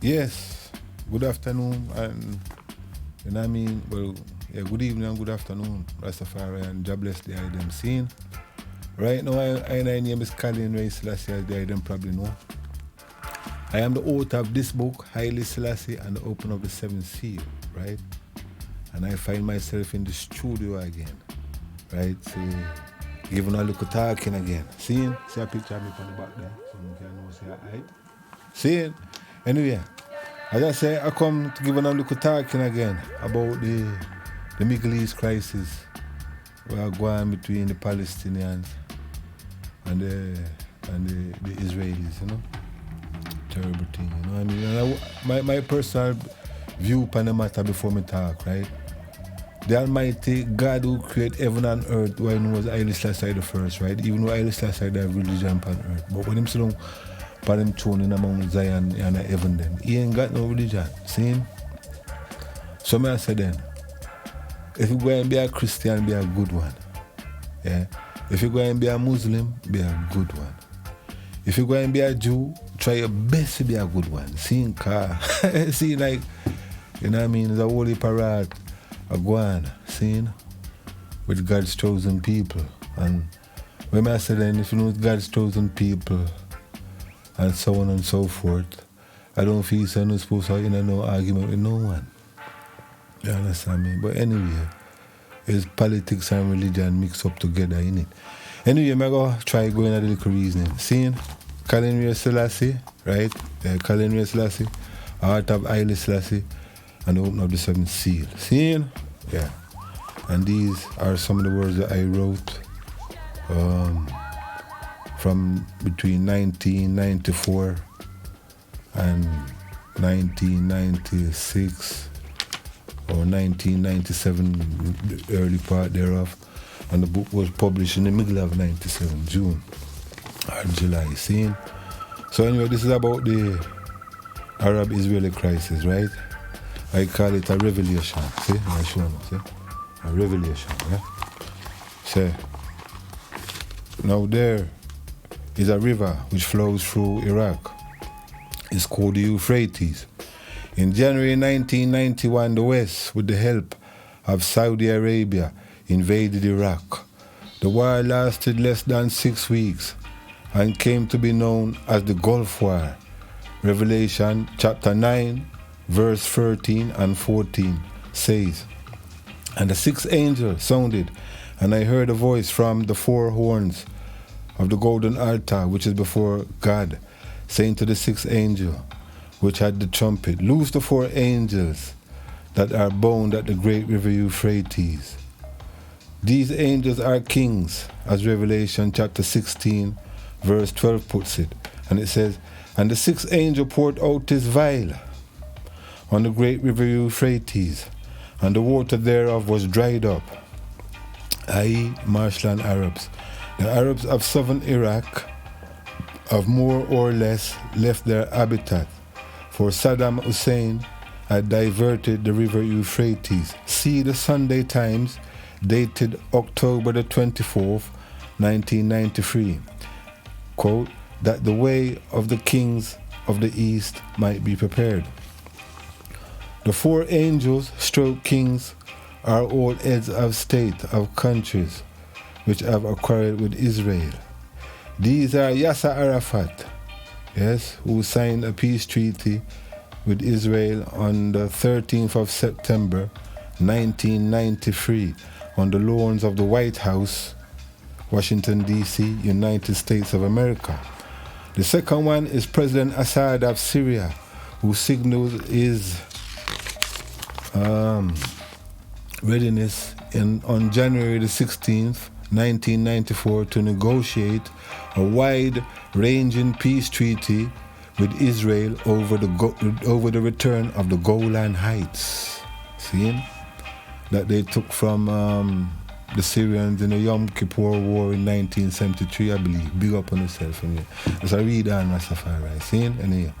Yes, good afternoon, and you know what I mean? Well, yeah, good evening and good afternoon, Rastafari, and God bless the item scene. Right now, my name is Kalin Salassi, as the item probably know. I am the author of this book, Haile Selassie and the Open of the Seventh Seal, right? And I find myself in the studio again, right? So, giving a look at talking again. See a picture of me on the back there, so you can know, say I. See? Anyway, as I say, I come to give a look at talking again about the Middle East crisis we are going between the Palestinians and the Israelis, you know. Terrible thing, you know what I mean? And my personal view upon the matter before me talk, right? The Almighty God who created heaven and earth, who I know was Haile Selassie the first, right? Even though Haile Selassie have religion upon earth. But when him sit down upon him throne in Mount Zion and heaven then, he ain't got no religion, see? So I say then, if you go and be a Christian, be a good one. Yeah. If you go and be a Muslim, be a good one. If you go and be a Jew, try your best to be a good one. See, see, like, you know what I mean? It's a holy parade, a guan, see, with God's chosen people. And when I say then, if you know God's chosen people, and so on and so forth, I don't feel so I'm supposed to have no argument with no one. You understand me? But anyway, it's politics and religion mixed up together, innit? Anyway, I'm going to try going at the little reasoning. Seeing Kalin Salassi, right? Kalin Salassie, Heart of Haile Selassie, and the Open of the Seventh Seal. Seeing? Yeah. And these are some of the words that I wrote from between 1994 and 1996 or 1997, the early part thereof. And the book was published in the middle of 97, June or July, see? So anyway, this is about the Arab-Israeli crisis, right? I call it a revelation, see? I show you, see? A revelation, yeah? So, now there is a river which flows through Iraq. It's called the Euphrates. In January 1991, the West, with the help of Saudi Arabia, invaded Iraq. The war lasted less than 6 weeks and came to be known as the Gulf War. Revelation chapter 9, verse 13 and 14 says, "And the sixth angel sounded, and I heard a voice from the four horns of the golden altar which is before God, saying to the sixth angel, which had the trumpet, loose the four angels that are bound at the great river Euphrates. These angels are kings, as Revelation chapter 16, verse 12 puts it. And it says, and the sixth angel poured out his vial on the great river Euphrates, and the water thereof was dried up, i.e. marshland Arabs. The Arabs of southern Iraq have more or less left their habitat, for Saddam Hussein had diverted the river Euphrates. See the Sunday Times, dated October the 24th, 1993. Quote, that the way of the kings of the East might be prepared. The four angels, stroke kings, are all heads of state of countries which have acquired with Israel. These are Yasser Arafat, yes, who signed a peace treaty with Israel on the 13th of September 1993 on the lawns of the White House, Washington, D.C., United States of America. The second one is President Assad of Syria, who signaled his readiness on January the 16th, 1994 to negotiate a wide-ranging peace treaty with Israel over the return of the Golan Heights. See? That they took from the Syrians in the Yom Kippur War in 1973, I believe. Big up on yourself. As I read on Rastafari. See? And the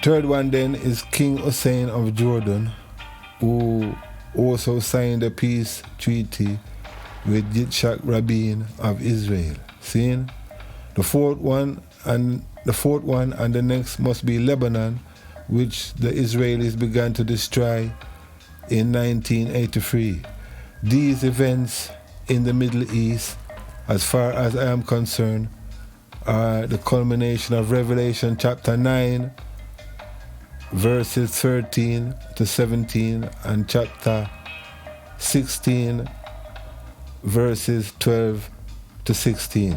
third one then is King Hussein of Jordan, who also signed a peace treaty with Yitzhak Rabin of Israel. See? The fourth one, and the fourth one, and the next must be Lebanon, which the Israelis began to destroy in 1983. These events in the Middle East, as far as I am concerned, are the culmination of Revelation chapter 9, verses 13 to 17, and chapter 16, verses 12 to 16.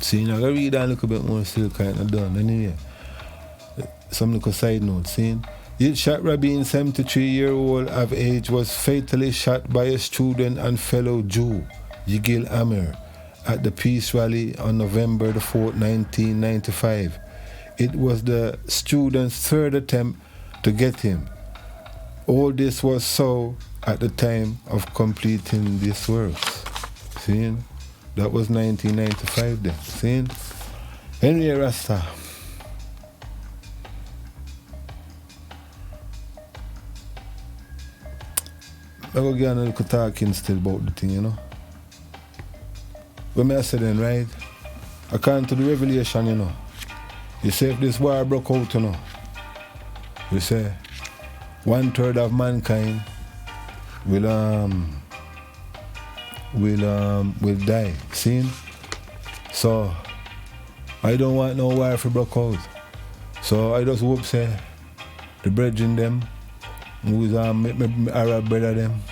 See, you know, I gotta read that a little bit more, still kind of done. Anyway, some little side note, see? Yitzhak Rabin, 73-year-old of age, was fatally shot by a student and fellow Jew, Yigil Amir, at the peace rally on November the 4th, 1995. It was the student's third attempt to get him. All this was so at the time of completing this works. See? That was 1995 then. See? Henry Rasta. I go get a little talking still about the thing, you know. When I say then, right? According to the revelation, you know, you say if this war broke out, you know, you say 1/3 of mankind will die. See? So I don't want no war to break out. So I just hope say the brethren them, who's my Arab brother them,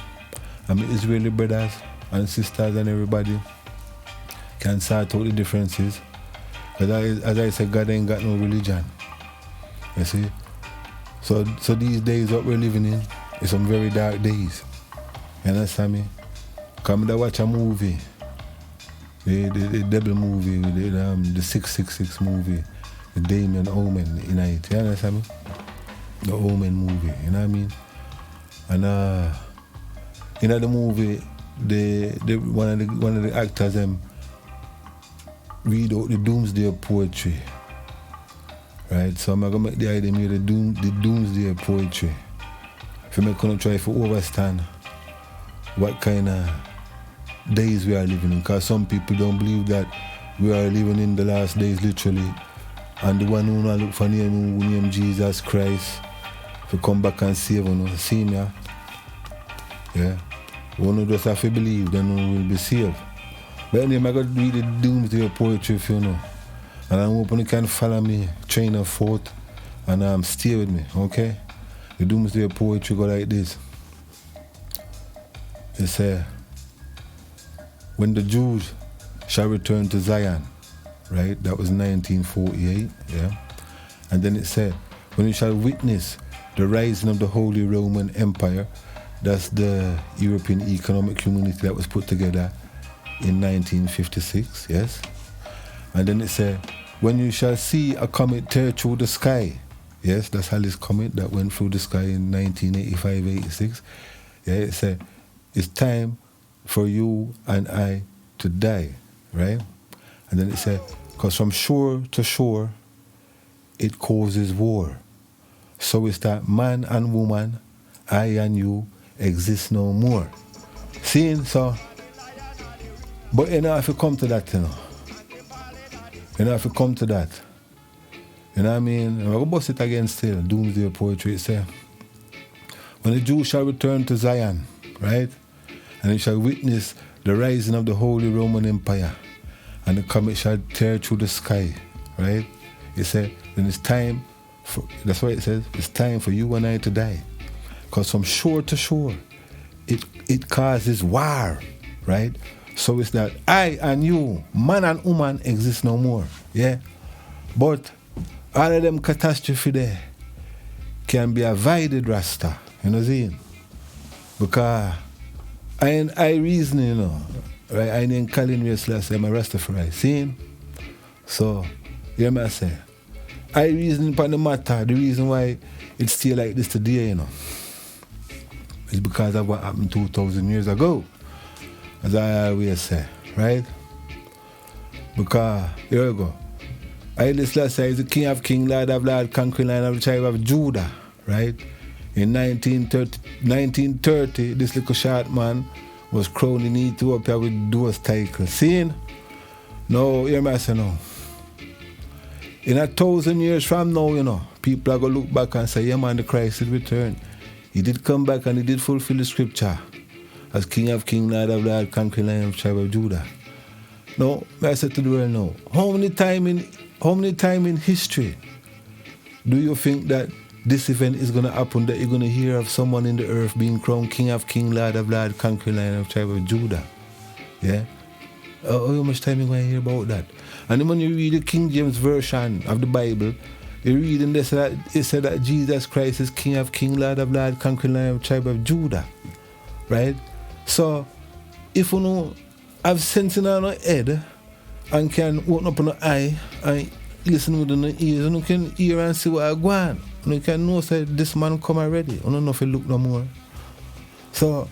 and my Israeli brothers and sisters and everybody can sort out the differences. Because as I said, God ain't got no religion. You see? So these days what we're living in is some very dark days. You understand me? Come to watch a movie. The devil movie, the 666 movie, the Damien Omen in it. You understand me? The Omen movie, you know what I mean? And in the movie, one of the actors read out the Doomsday poetry, right? So I'm gonna make the idea of the Doomsday poetry. If I'm gonna try to understand what kind of days we are living in, because some people don't believe that we are living in the last days literally, and the one who look for name Jesus Christ to come back and save us, see me, yeah. One who just have to believe, then we will be saved. But anyway, I'm going to read the Doomsday poetry if you know. And I'm hoping you can follow me, train of thought, and stay with me, okay? The Doomsday poetry go like this. It says, when the Jews shall return to Zion, right? That was 1948, yeah? And then it said, when you shall witness the rising of the Holy Roman Empire, that's the European Economic Community that was put together in 1956, yes? And then it said, when you shall see a comet tear through the sky, yes, that's Halley's comet that went through the sky in 1985-86, yeah, it said, it's time for you and I to die, right? And then it said, because from shore to shore, it causes war. So it's that man and woman, I and you, exist no more. Seeing, so, but you know, if you come to that, you know, if you come to that, you know what I mean? I'm going to bust it again still, Doomsday poetry, it says, when the Jews shall return to Zion, right? And they shall witness the rising of the Holy Roman Empire, and the comet shall tear through the sky, right? It said, then it's time for, that's what it says, it's time for you and I to die. Because from shore to shore, it causes war, right? So it's that I and you, man and woman, exist no more, yeah? But all of them catastrophe there can be avoided, Rasta, you know what I'm saying? Because I reason, you know, right? I named Kalin Salassi, I'm a Rastafari, see? So, you know what I say? I reason upon the matter, the reason why it's still like this today, you know, is because of what happened 2,000 years ago, as I always say, right? Because, here we go, Haile Selassie is the king of kings, lord of lords, conquering lion of the tribe of Judah, right? In 1930, this little short man was crowned in Ethiopia with those titles. Seeing? No, hear me say no. In 1,000 years from now, you know, people are going to look back and say, yeah man, the Christ did return. He did come back and he did fulfill the scripture as King of Kings, Lord of Lords, conquering Lion of tribe of Judah. Now, I said to the world now, how many time in history do you think that this event is going to happen, that you're going to hear of someone in the earth being crowned King of Kings, Lord of Lords, conquering Lion of tribe of Judah? Yeah? How much time are you going to hear about that? And then when you read the King James Version of the Bible, you read in this that it said that Jesus Christ is King of Kings, Lord of Lords, conquering Lion of tribe of Judah. Right? So, if you know, have sense in our head and can open up an eye and listen with the ears, and you can hear and see what I go on. And you can know that this man come already. You don't know if he look no more. So,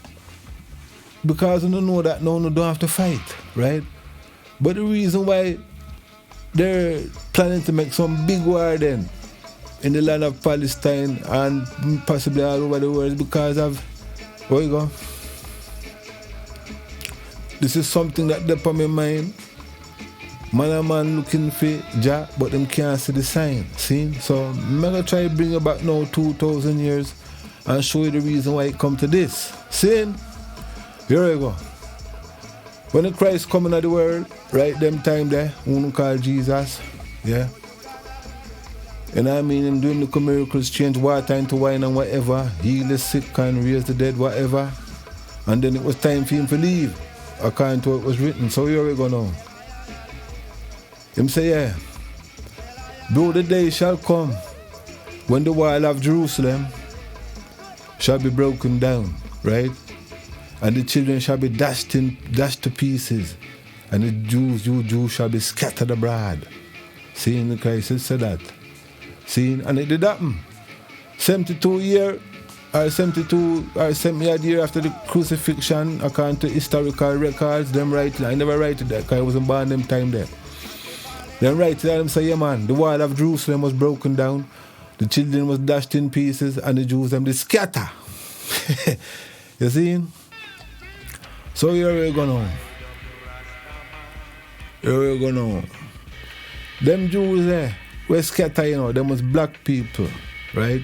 because you don't know that now, you don't have to fight, right? But the reason why they're planning to make some big war then in the land of Palestine and possibly all over the world is because of, where you go? This is something that deep on my mind. Man and man looking for Jah, but them can't see the sign. See? So I'm going to try to bring you back now 2,000 years and show you the reason why it come to this. See? Here we go. When the Christ come into the world, right them time there, who call Jesus, yeah? And I mean him doing the miracles, change water into wine and whatever, heal the sick and raise the dead, whatever. And then it was time for him to leave, according to what was written. So here we go now. Him say, yeah, though the day shall come when the wall of Jerusalem shall be broken down, right? And the children shall be dashed to pieces, and the Jews shall be scattered abroad. Seeing the Christ said that. Seeing, and it did happen. 72 years or 70 years after the crucifixion, according to historical records, them write, I never write it there because I wasn't born them time there. Them write it, them say, yeah man, the wall of Jerusalem was broken down, the children was dashed in pieces, and the Jews them did scatter. You see? So here we go now. Here we go now. Them Jews there, were scattered, you know, them was black people, right?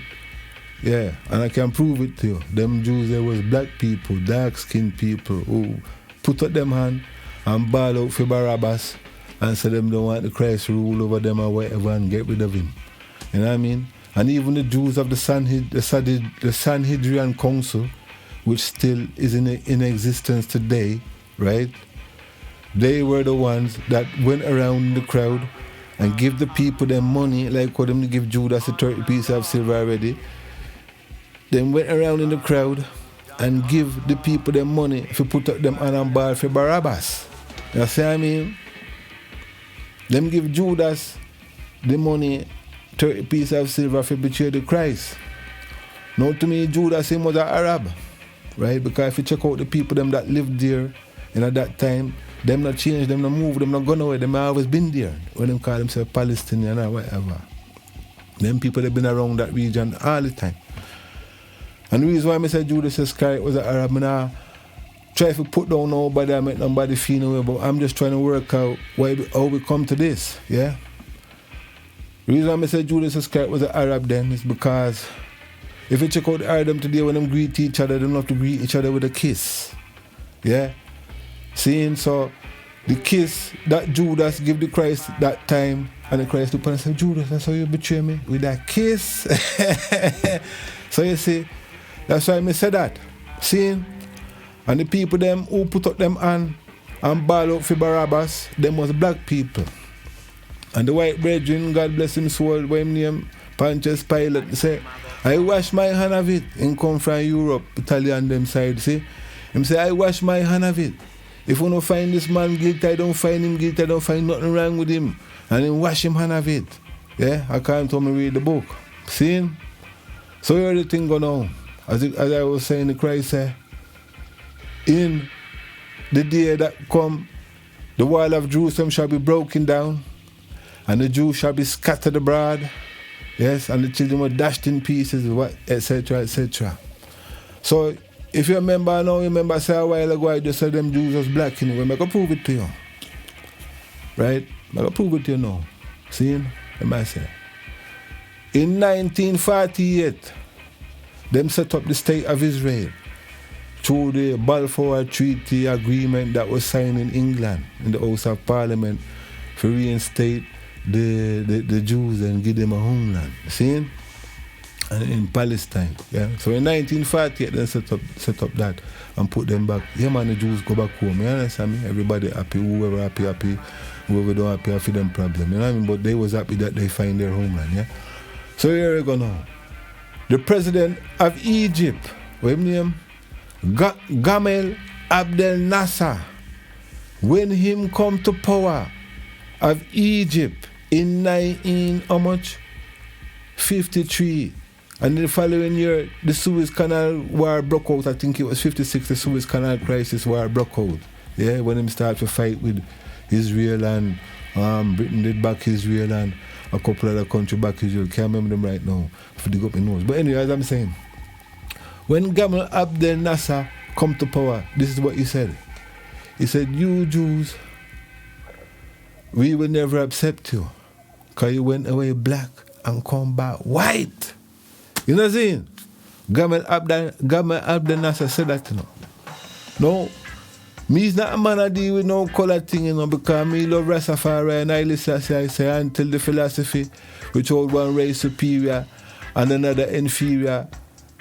Yeah, and I can prove it to you. Them Jews there was black people, dark-skinned people who put up them hand and ball out for Barabbas and say them don't want the Christ to rule over them or whatever and get rid of him. You know what I mean? And even the Jews of the Sanhedrin Council, which still is in existence today, right? They were the ones that went around the crowd and give the people their money, like what them to give Judas a 30 piece of silver already. Then went around in the crowd and give the people their money if you put up them on and ball for Barabbas. You see what I mean? Them give Judas the money, 30 piece of silver for betray the Christ. Now to me, Judas him was an Arab, right? Because if you check out the people them that lived there, and at that time, them not change, them not move, them not gone away, them always been there. When them call themselves Palestinian or whatever. Them people that been around that region all the time. And the reason why I say Judas Iscariot was an Arab, I try to put down nobody and make nobody feel no way, but I'm just trying to work out how we come to this, yeah? The reason why I say Judas Iscariot was an Arab then is because if you check out the Arab today, when them greet each other, they love to greet each other with a kiss, yeah? Seeing, so the kiss that Judas give the Christ that time, and the Christ look up and say, Judas, that's how you betray me? With that kiss? So you see, that's why I say that. See? And the people them who put up them hand and ball out for Barabbas, them was black people. And the white brethren, God bless him soul, by him name Pontius Pilate, say, I wash my hand of it. Him come from Europe, Italian them side, see? Him say, I wash my hand of it. If you don't find this man guilty, I don't find him guilty, I don't find nothing wrong with him. And then wash him hand of it. Yeah, I can't tell me read the book. See? So here the thing going on. As I was saying, the Christ said, in the day that come, the wall of Jerusalem shall be broken down, and the Jews shall be scattered abroad, yes, and the children were dashed in pieces, etc., etc. So, if you remember now, you remember say a while ago, I just said them Jews was black in it. I'm going to prove it to you. Right? I'm going to prove it to you now. See? I say. In 1948, them set up the State of Israel through the Balfour Treaty Agreement that was signed in England in the House of Parliament to reinstate the Jews and give them a homeland. See? And in Palestine. Yeah. So in 1948 they set up that and put them back. Yeah man, the Jews go back home. You understand me? Everybody happy, whoever happy, whoever don't happy for them problem. You know what I mean? But they was happy that they find their homeland, yeah. So here we go now. The president of Egypt, what's his name? Gamal Abdel Nasser, when him come to power of Egypt in 1953, and the following year the Suez Canal War broke out. I think it was 56, the Suez Canal Crisis War broke out. Yeah, when him start to fight with Israel and Britain did back Israel and a couple other countries back Israel. Can't remember them right now for dig up my nose. But anyway, as I'm saying, when Gamal Abdel Nasser come to power, this is what he said. He said, you Jews, we will never accept you because you went away black and come back white. You know what I'm saying? Gamal Abdel Nasser said that, you know. No, me is not a man I deal with no color thing, you know, because me love Rastafari and Haile Selassie, I say, until the philosophy which hold one race superior and another inferior,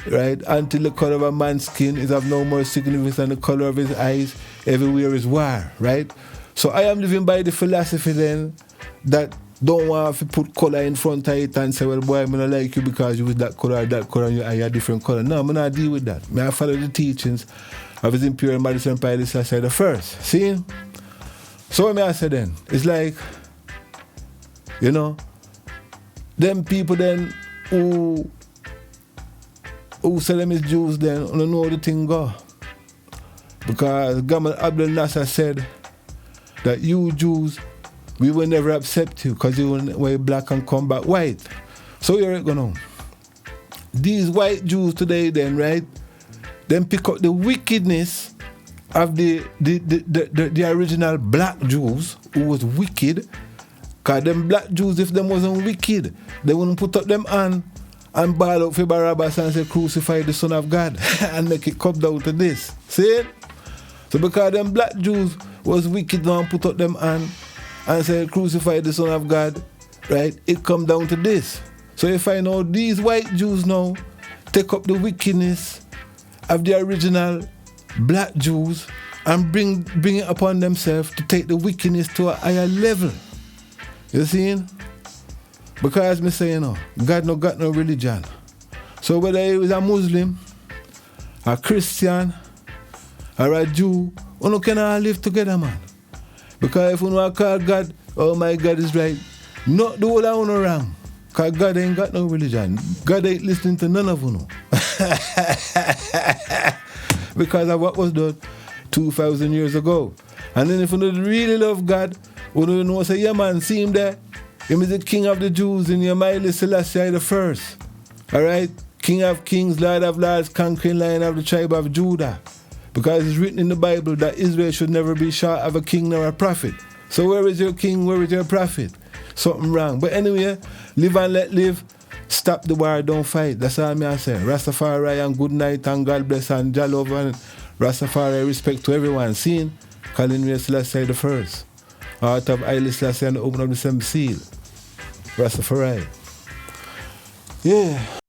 right? Until the color of a man's skin is of no more significance than the color of his eyes, everywhere is war, right? So I am living by the philosophy then that don't want to put color in front of it and say, well, boy, I'm not like you because you with that color, and you are a different color. No, I'm not deal with that. I follow the teachings of His Imperial Majesty Emperor Haile Selassie the first. See? So what I say then, it's like, you know, them people then who say them is Jews then, don't know the thing go. Because Gamal Abdel Nasser said that you Jews, we will never accept you because you will wear black and come back white. So here it go now. These white Jews today then, right, then pick up the wickedness of the original black Jews who was wicked. Because them black Jews, if them wasn't wicked, they wouldn't put up them hand and ball out for Barabbas and say crucify the Son of God and make it come down to this. See it? So because them black Jews was wicked and put up them hand and say crucify the Son of God, right, it come down to this. So if I know these white Jews now take up the wickedness of the original black Jews and bring it upon themselves to take the wickedness to a higher level. You see? Because me say, you know, God no got no religion. So whether he was a Muslim, a Christian, or a Jew, you can all live together, man. Because if you want to call God, oh my God is right, not the whole of you wrong. Because God ain't got no religion. God ain't listening to none of you. No. Because of what was done 2,000 years ago. And then if you don't really love God, you don't know, say, yeah man, see him there. Him is the King of the Jews in your Haile Selassie the first. Alright? King of kings, Lord of lords, conquering lion of the tribe of Judah. Because it's written in the Bible that Israel should never be short of a king nor a prophet. So where is your king? Where is your prophet? Something wrong. But anyway, live and let live. Stop the war, don't fight. That's all I say. Rastafari and good night and God bless and Jah love and Rastafari respect to everyone. Seeing Kalin Salassi the first. Out of Haile Selassie and open up the same seal. Rastafari. Yeah.